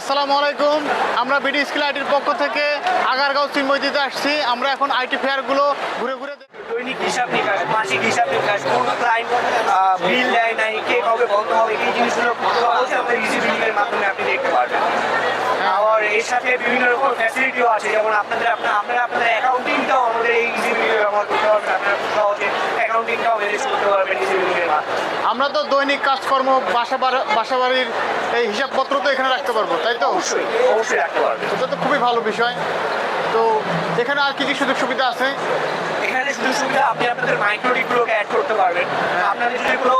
আসসালামু আলাইকুম। আমরা বিডি স্কিল আইটির পক্ষ থেকে আগারগাঁও চিন্ময়ীতে আসছি। আমরা এখন আইটি ফেয়ারগুলো ঘুরে ঘুরে দৈনিক হিসাব নিকাশ, মাসিক হিসাব নিকাশ, কোন ক্লায়েন্ট বিল দেয় নাই, কে কবে বন্ধ হবে, এই জিনিসগুলো সহজে আমাদের ইজি বিলিংয়ের মাধ্যমে আপনি দেখতে পারবেন। আর এর সাথে বিভিন্ন রকম ফ্যাসিলিটিও আছে, যেমন আপনাদের অ্যাকাউন্টিংটাও আমাদের এই ইজি বিলিং ব্যবহার করতে পারবেন। আপনারা খুব সহজে অ্যাকাউন্টিংটাও ম্যানেজ করতে পারবেন ইজি বিলিংয়ের মাধ্যমে। আমরা তো দৈনিক কাজকর্ম বাসাবাড়ির এই হিসাবপত্র তো এখানে রাখতে পারবো, তাই তো? অবশ্যই অবশ্যই রাখতে পারবেন। এটা তো খুবই ভালো বিষয়। তো এখানে আর কি কি সুযোগ সুবিধা আছে? এখানে সুযোগ সুবিধা আপনি আপনাদের মাইক্রোডিগুলোকে অ্যাড করতে পারবেন। আপনাদের যদি কোনো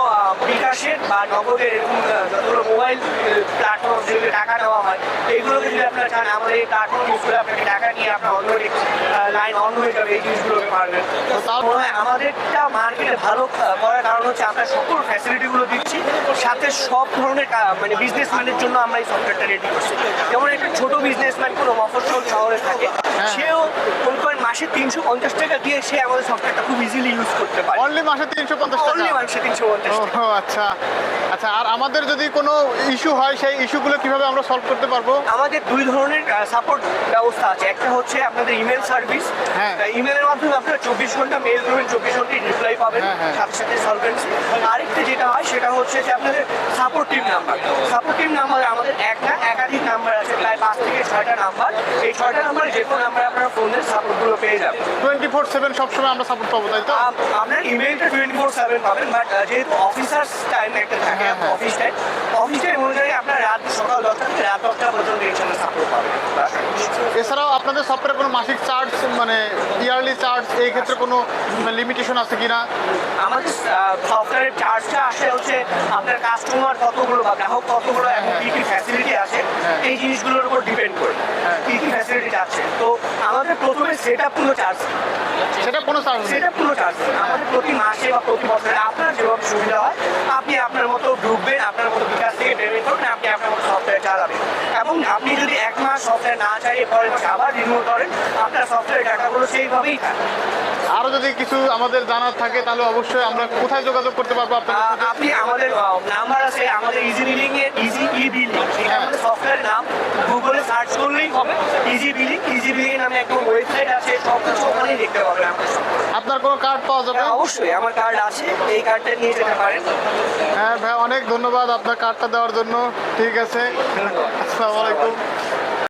বিকাশের বা নগদের এরকম যতগুলো মোবাইল প্ল্যাটফর্ম যেগুলো টাকা নেওয়া হয়, এইগুলোকে যদি আপনারা চান আমাদের এই প্ল্যাটফর্ম ইউজ করে আপনাকে টাকা নিয়ে আপনার অটোমেটিক লাইন অন হয়ে যাবে, এই জিনিসগুলোকে পারবেন। তো তাও মনে হয় আমাদেরটা মার্কেটে ভালো করার কারণ হচ্ছে আমরা সকল ফ্যাসিলিটিগুলো দিচ্ছি, সাথে সব ধরনের মানে বিজনেসম্যানের জন্য আমরা এই সফটওয়্যারটা রেডি করছি। যেমন একটা ছোট বিজনেসম্যান কোনো মফস্বল শহরে থাকে, সেও মনে করেন মাসে 350 টাকা দিয়ে সে আমাদের সফটওয়্যারটা খুব ইজিলি ইউজ করতে পারে। অনলি মাসে 350 টাকা? অনলি মাসে 350 টাকা। ও আচ্ছা আচ্ছা। আর আমাদের যদি কোনো ইস্যু হয়, সেই ইস্যুগুলো কিভাবে আমরা সলভ করতে পারবো? আমাদের দুই ধরনের সাপোর্ট ব্যবস্থা আছে। একটা হচ্ছে আপনাদের ইমেল সার্ভিস, ইমেলের মাধ্যমে আপনারা 24 ঘন্টা মেল করবেন, 24 ঘন্টায় রিপ্লাই পাবেন, সাথে সাথে সলভেন্সি। আরেকটা যেটা হয় সেটা হচ্ছে যে আপনাদের support team number. Support team number আমাদের এক না একাধিক নাম্বার আছে, প্রায় 5 থেকে 6টা নাম্বার। এই 6টা নাম্বারে যে কোনো নাম্বারে আপনারা ফোনের সাপোর্টগুলো পেয়ে যাবেন। 24/7 সবসময় আমরা সাপোর্ট পাবো, তাই তো? আপনার ইমেলটা 24/7 পাবেন, বাট যেহেতু অফিসার্স টাইম একটা থাকে, অফিস টাইম অনুযায়ী আপনার সকাল 10টা থেকে রাত 10টা পর্যন্ত ইনশাআল্লাহ সাপোর্ট পাবেন। এছাড়াও আপনাদের সফটওয়্যারে কোনো মাসিক চার্জ, মানে ইয়ারলি চার্জ, এই ক্ষেত্রে কোনো লিমিটেশন আছে কিনা? আমাদের সফটওয়্যারের চার্জটা আসে হচ্ছে আপনার কাস্টমার কতগুলো বা গ্রাহক কতগুলো এবং কী কী ফ্যাসিলিটি আছে এই জিনিসগুলোর উপর ডিপেন্ড করে কী কী ফ্যাসিলিটি আছে। তো আমাদের প্রথমে সেট আপ কোনো চার্জ, সেটা কোনো চার্জ নেই? সেটা পুরো চার্জ আমাদের প্রতি মাসে বা প্রতি বছরে আপনার যেভাবে সুবিধা হয় আপনি আপনার মতো ঢুকবেন, আপনার মতো বিকাশ থেকে পেমেন্ট করবেন, আপনি আপনার মতো সফটওয়্যার চালাবেন। এবং আপনি যদি 1 মাস সফটওয়্যার না চাইয়ে পরের মাসে আবার রিনিউ করেন, আপনার সফটওয়্যার টাকাগুলো সেইভাবেই থাকে। আরও যদি কিছু আমাদের জানার থাকে তাহলে অবশ্যই আমরা কোথায় যোগাযোগ করতে পারবো আপনাদের সাথে? আপনি আমাদের নাম্বার আছে, আমাদের ইজি বিলিং এর ইজি ই বিলিং, এটা আমাদের সফটওয়্যার নাম। গুগলে সার্চ করলেই হবে ইজি বিলিং। ইজি বিলিং নামে একটা ওয়েবসাইট আছে, সব কিছু ওখানেই দেখতে পাবেন আমাদের। আপনার কোনো কার্ড পাওয়া যাবে? অবশ্যই আমার কার্ড আছে, এই কার্ডটা নিয়ে যেতে পারেন। হ্যাঁ ভাই, অনেক ধন্যবাদ আপনার কার্ডটা দেওয়ার জন্য। ঠিক আছে, আসসালামু আলাইকুম।